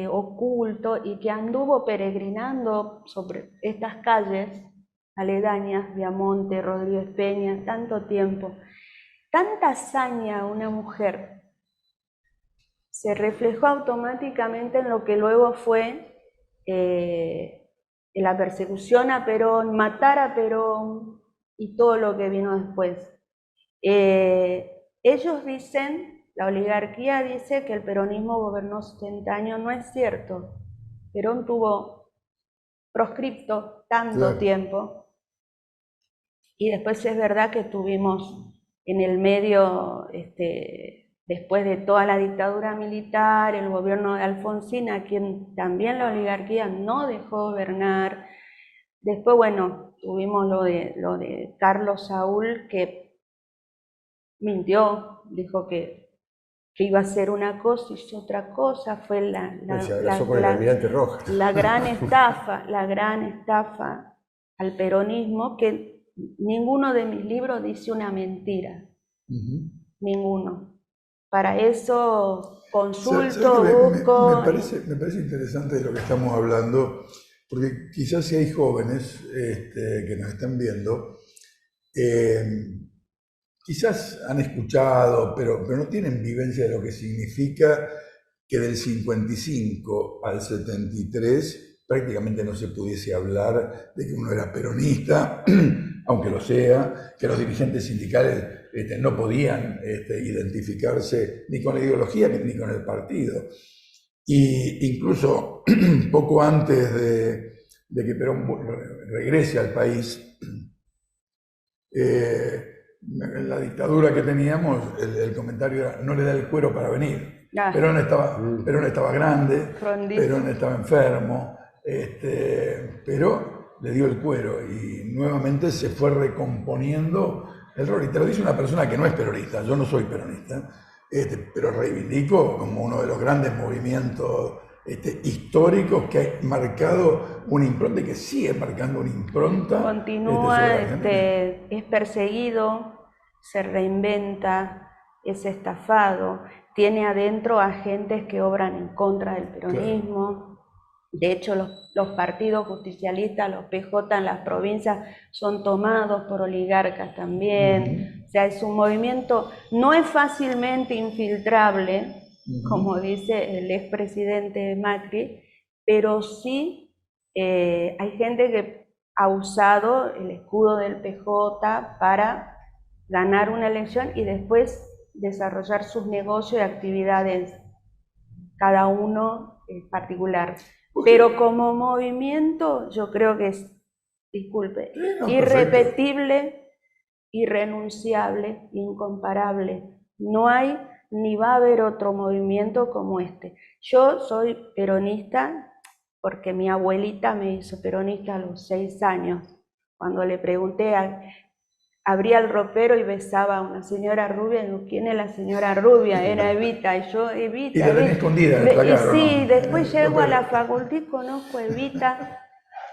oculto, y que anduvo peregrinando sobre estas calles aledañas, Viamonte, Rodríguez Peña, tanto tiempo. Tanta hazaña una mujer se reflejó automáticamente en lo que luego fue la persecución a Perón, matar a Perón y todo lo que vino después. Ellos dicen, la oligarquía dice que el peronismo gobernó 70 años, no es cierto. Perón tuvo proscripto tanto tiempo y después es verdad que tuvimos en el medio, después de toda la dictadura militar, el gobierno de Alfonsín, a quien también la oligarquía no dejó gobernar. Después, bueno, tuvimos lo de Carlos Saúl, que mintió, dijo que iba a hacer una cosa, hizo otra cosa, fue la gran estafa al peronismo, que ninguno de mis libros dice una mentira, ninguno. Para eso consulto, busco. Me parece interesante de lo que estamos hablando, porque quizás si hay jóvenes que nos están viendo, quizás han escuchado, pero no tienen vivencia de lo que significa que del 55 al 73 prácticamente no se pudiese hablar de que uno era peronista, aunque lo sea, que los dirigentes sindicales no podían identificarse ni con la ideología ni con el partido. Y incluso poco antes de que Perón regrese al país, en la dictadura que teníamos, el comentario era: no le da el cuero para venir. Perón estaba grande, Perón estaba enfermo, pero le dio el cuero y nuevamente se fue recomponiendo el rol. Y te lo dice una persona que no es peronista, yo no soy peronista, pero reivindico como uno de los grandes movimientos históricos que ha marcado una impronta y que sigue marcando una impronta. Continúa, es perseguido, se reinventa, es estafado, tiene adentro agentes que obran en contra del peronismo. Claro. De hecho, los partidos justicialistas, los PJ en las provincias, son tomados por oligarcas también. O sea, es un movimiento, no es fácilmente infiltrable, como dice el expresidente Macri, pero sí hay gente que ha usado el escudo del PJ para ganar una elección y después desarrollar sus negocios y actividades, cada uno en particular. Pero como movimiento yo creo que es, disculpe, irrepetible, irrenunciable, incomparable. No hay ni va a haber otro movimiento como este. Yo soy peronista porque mi abuelita me hizo peronista a los 6 años. Cuando le pregunté, abría el ropero y besaba a una señora rubia, y digo, ¿quién es la señora rubia? Era Evita, y yo, Evita. Y la tenía escondida en el placar, sí, ¿no? Después llego a la facultad y conozco a Evita,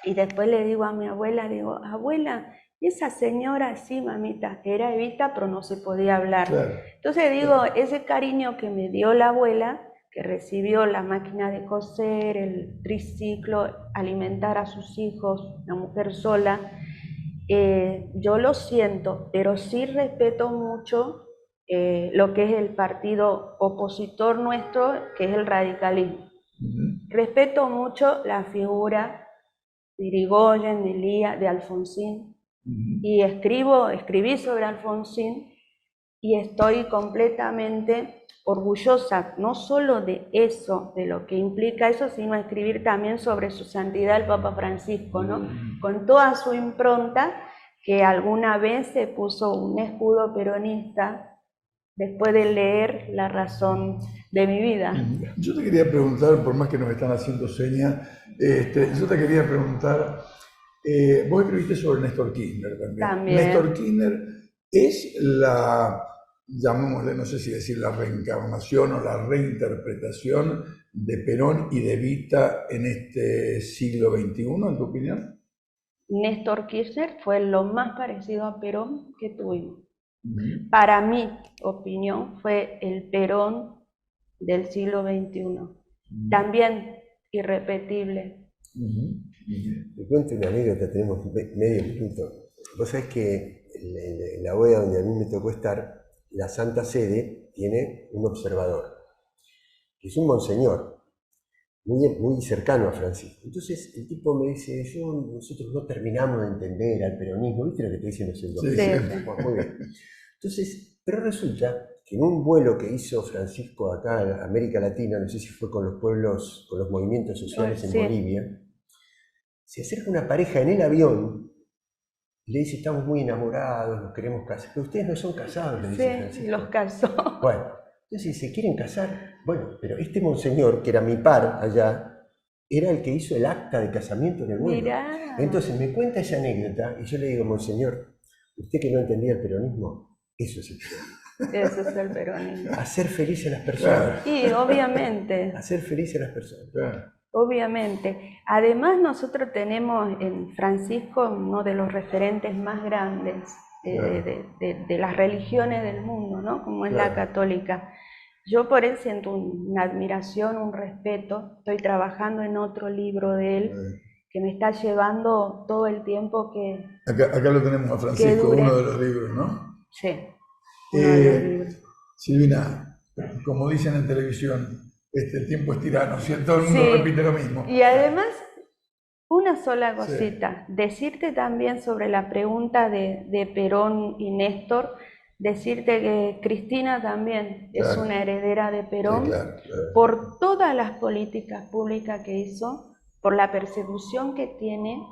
y después le digo a mi abuela, digo, abuela, esa señora, sí, mamita, era Evita, pero no se podía hablar. Claro. Entonces digo, ese cariño que me dio la abuela, que recibió la máquina de coser, el triciclo, alimentar a sus hijos, una mujer sola, yo lo siento, pero sí respeto mucho lo que es el partido opositor nuestro, que es el radicalismo. Respeto mucho la figura de Irigoyen, de Elías, de Alfonsín, y escribí sobre Alfonsín, y estoy completamente orgullosa, no solo de eso, de lo que implica eso, sino escribir también sobre su santidad el Papa Francisco, ¿no? Con toda su impronta, que alguna vez se puso un escudo peronista después de leer La razón de mi vida. Yo te quería preguntar, por más que nos están haciendo señas, yo te quería preguntar, vos escribiste sobre Néstor Kirchner también. Néstor Kirchner es la, llamémosle, no sé si decir la reencarnación o la reinterpretación de Perón y de Evita en este siglo XXI, en tu opinión. Néstor Kirchner fue lo más parecido a Perón que tuvimos. Para mi opinión, fue el Perón del siglo XXI. También irrepetible. Te cuento una anécdota, tenemos medio minuto. Vos sabés que en la OEA donde a mí me tocó estar, la Santa Sede tiene un observador, que es un monseñor, muy cercano a Francisco. Entonces el tipo me dice, nosotros no terminamos de entender al peronismo, ¿viste lo que te dicen los doctores? Muy bien. Entonces, pero resulta que en un vuelo que hizo Francisco acá a América Latina, no sé si fue con los pueblos, con los movimientos sociales en Bolivia, se acerca una pareja en el avión y le dice, estamos muy enamorados, nos queremos casar. Pero ustedes no son casados, le dice Francisco. Sí, los casó. Bueno, entonces dice, ¿quieren casar? Bueno, pero este monseñor, que era mi par allá, era el que hizo el acta de casamiento en el vuelo. Mirá. Entonces me cuenta esa anécdota y yo le digo, monseñor, usted que no entendía el peronismo, eso es el peronismo. Eso es el peronismo. Hacer feliz a las personas. Y obviamente. Hacer feliz a las personas. Obviamente. Además nosotros tenemos en Francisco uno de los referentes más grandes de las religiones del mundo, ¿no? Como es la católica. Yo por él siento una admiración, un respeto. Estoy trabajando en otro libro de él que me está llevando todo el tiempo que... Acá lo tenemos a Francisco, uno de los libros, ¿no? Sí, uno de los libros. Silvina, como dicen en televisión, el tiempo es tirano, ¿cierto? Todo el mundo repite lo mismo. Y además, una sola cosita, decirte también sobre la pregunta de Perón y Néstor, decirte que Cristina también es una heredera de Perón por todas las políticas públicas que hizo, por la persecución que tiene,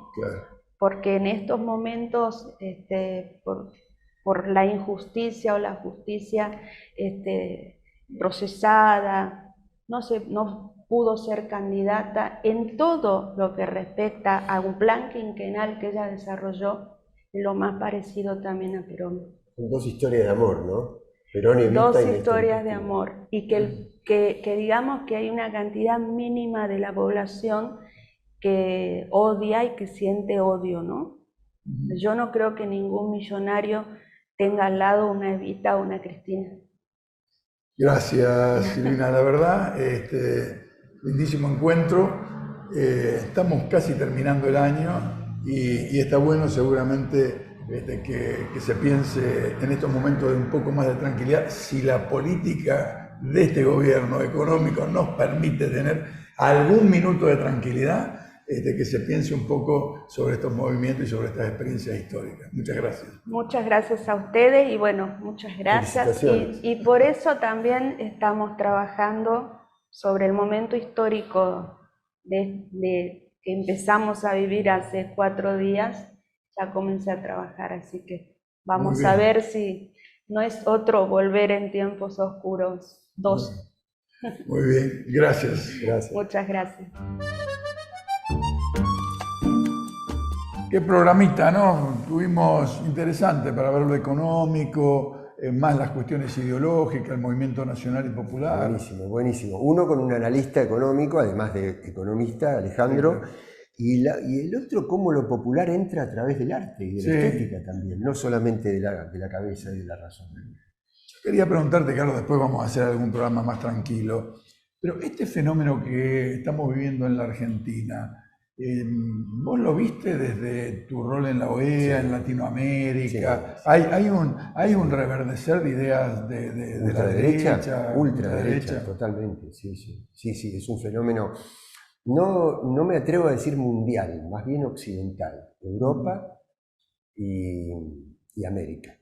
porque en estos momentos, por la injusticia o la justicia procesada, no pudo ser candidata en todo lo que respecta a un plan quinquenal que ella desarrolló, lo más parecido también a Perón. Son dos historias de amor, ¿no? Perón y Evita dos y historias de amor, y que digamos que hay una cantidad mínima de la población que odia y que siente odio, ¿no? Yo no creo que ningún millonario tenga al lado una Evita o una Cristina. Gracias, Silvina. La verdad, lindísimo encuentro. Estamos casi terminando el año y está bueno seguramente que se piense en estos momentos de un poco más de tranquilidad. Si la política de este gobierno económico nos permite tener algún minuto de tranquilidad, que se piense un poco sobre estos movimientos y sobre estas experiencias históricas. Muchas gracias. Muchas gracias a ustedes y bueno, muchas gracias. Y por eso también estamos trabajando sobre el momento histórico de que empezamos a vivir hace 4 días. Ya comencé a trabajar, así que vamos a ver si no es otro volver en tiempos oscuros 2. Muy bien, gracias. Muchas gracias. Qué programita, ¿no? Tuvimos interesante para ver lo económico, más las cuestiones ideológicas, el movimiento nacional y popular. Buenísimo, buenísimo. Uno con un analista económico, además de economista, Alejandro, y el otro cómo lo popular entra a través del arte y de la estética también, no solamente de la cabeza y de la razón. Quería preguntarte, Carlos, después vamos a hacer algún programa más tranquilo, pero este fenómeno que estamos viviendo en la Argentina, ¿vos lo viste desde tu rol en la OEA, en Latinoamérica? Sí. ¿Hay un reverdecer de ideas de la derecha? Ultraderecha, totalmente, sí, es un fenómeno, no me atrevo a decir mundial, más bien occidental, Europa y América.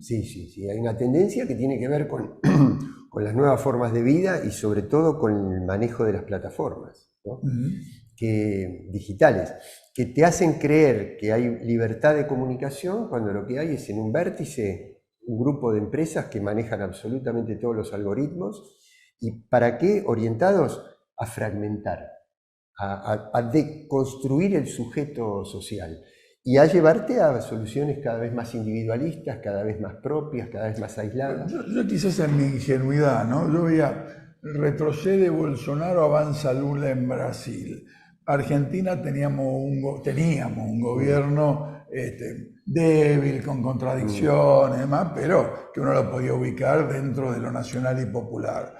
Sí, hay una tendencia que tiene que ver con las nuevas formas de vida y sobre todo con el manejo de las plataformas, ¿no? Digitales, que te hacen creer que hay libertad de comunicación cuando lo que hay es en un vértice un grupo de empresas que manejan absolutamente todos los algoritmos. ¿Y para qué? Orientados a fragmentar, a deconstruir el sujeto social y a llevarte a soluciones cada vez más individualistas, cada vez más propias, cada vez más aisladas. Yo quizás en mi ingenuidad, ¿no? Yo veía, retrocede Bolsonaro, avanza Lula en Brasil. Argentina teníamos un gobierno débil, con contradicciones y demás, pero que uno lo podía ubicar dentro de lo nacional y popular.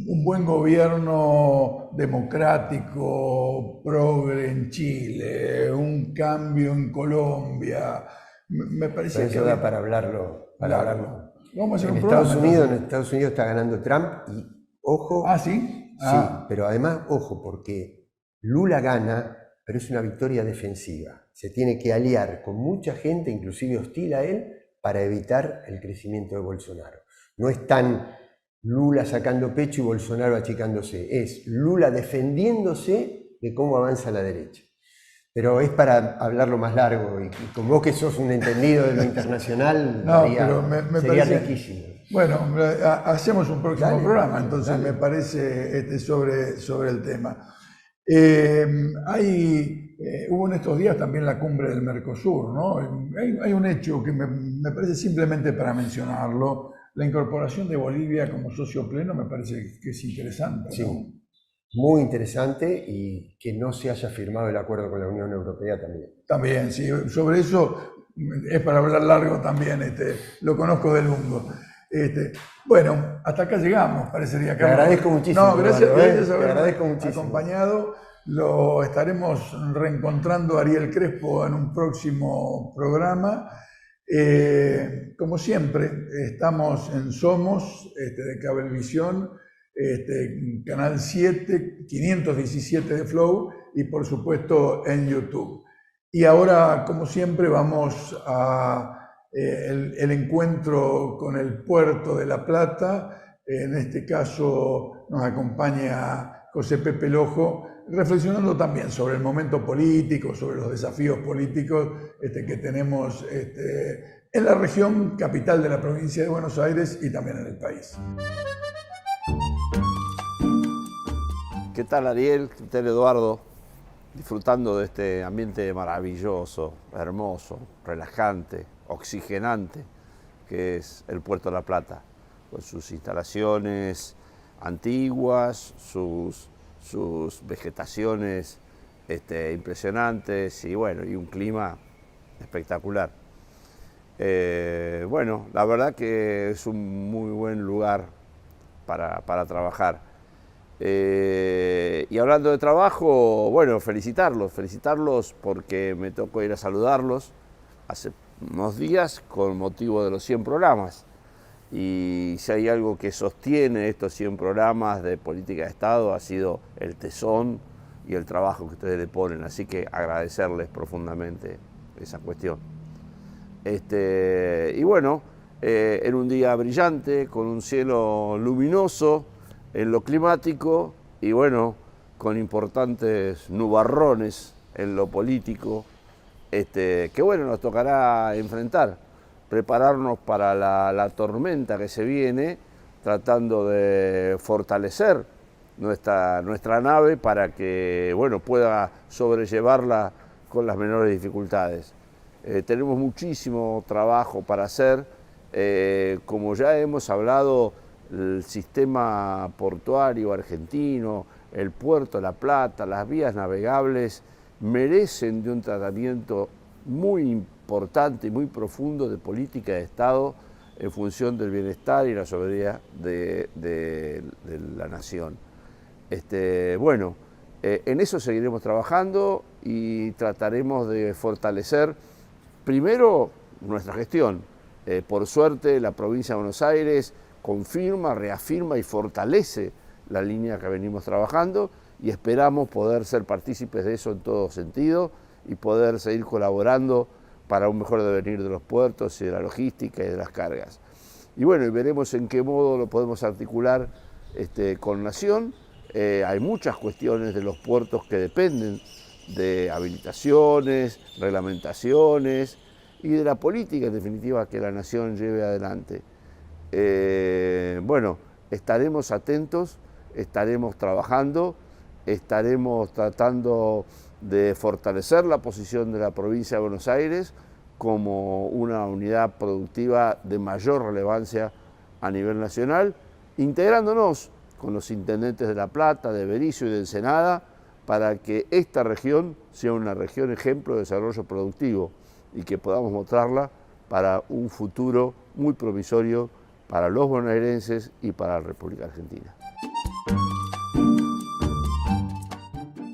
Un buen gobierno democrático, progre en Chile, un cambio en Colombia, me parece pero eso que... da para hablarlo. Vamos a hacer en un programa. En Estados Unidos está ganando Trump y ojo... ¿Ah, sí? Sí, pero además, ojo, porque Lula gana, pero es una victoria defensiva. Se tiene que aliar con mucha gente, inclusive hostil a él, para evitar el crecimiento de Bolsonaro. No es tan Lula sacando pecho y Bolsonaro achicándose. Es Lula defendiéndose de cómo avanza la derecha. Pero es para hablarlo más largo y con vos que sos un entendido de lo internacional, sería riquísimo. Bueno, hacemos un próximo programa, entonces me parece sobre el tema. Hubo en estos días también la cumbre del Mercosur, ¿no? Hay un hecho que me parece simplemente para mencionarlo, la incorporación de Bolivia como socio pleno me parece que es interesante, ¿no? Sí, muy interesante, y que no se haya firmado el acuerdo con la Unión Europea también. También, sí, sobre eso es para hablar largo también, lo conozco de lungo. Bueno, hasta acá llegamos, parecería. Te agradezco muchísimo. No, gracias a haber muchísimo. acompañado. Lo estaremos reencontrando a Ariel Crespo en un próximo programa. Como siempre, estamos en Somos, de Cablevisión, Canal 7, 517 de Flow y por supuesto en YouTube. Y ahora, como siempre, vamos a el encuentro con el puerto de La Plata. En este caso nos acompaña José Pepe Lojo, reflexionando también sobre el momento político, sobre los desafíos políticos que tenemos en la región capital de la provincia de Buenos Aires y también en el país. ¿Qué tal, Ariel? ¿Qué tal, Eduardo? Disfrutando de este ambiente maravilloso, hermoso, relajante, oxigenante que es el Puerto de la Plata, con sus instalaciones antiguas, sus vegetaciones impresionantes y bueno, y un clima espectacular. Bueno, la verdad que es un muy buen lugar para trabajar. Y hablando de trabajo, bueno, felicitarlos porque me tocó ir a saludarlos hace unos días con motivo de los 100 programas. Y si hay algo que sostiene estos 100 programas de política de Estado ha sido el tesón y el trabajo que ustedes le ponen, así que agradecerles profundamente esa cuestión. Y bueno, en un día brillante, con un cielo luminoso en lo climático y bueno, con importantes nubarrones en lo político, que bueno, nos tocará enfrentar, prepararnos para la tormenta que se viene, tratando de fortalecer nuestra nave para que bueno, pueda sobrellevarla con las menores dificultades. Tenemos muchísimo trabajo para hacer. Como ya hemos hablado, el sistema portuario argentino, el Puerto de la Plata, las vías navegables merecen de un tratamiento muy importante y muy profundo de política de Estado en función del bienestar y la soberanía de la nación. Bueno, en eso seguiremos trabajando y trataremos de fortalecer primero nuestra gestión. Por suerte la provincia de Buenos Aires confirma, reafirma y fortalece la línea que venimos trabajando y esperamos poder ser partícipes de eso en todo sentido y poder seguir colaborando para un mejor devenir de los puertos y de la logística y de las cargas. Y bueno, y veremos en qué modo lo podemos articular con Nación. Hay muchas cuestiones de los puertos que dependen de habilitaciones, reglamentaciones y de la política en definitiva que la Nación lleve adelante. Bueno, estaremos atentos, estaremos trabajando, estaremos tratando de fortalecer la posición de la provincia de Buenos Aires como una unidad productiva de mayor relevancia a nivel nacional, integrándonos con los intendentes de La Plata, de Berisso y de Ensenada, para que esta región sea una región ejemplo de desarrollo productivo y que podamos mostrarla para un futuro muy promisorio para los bonaerenses y para la República Argentina.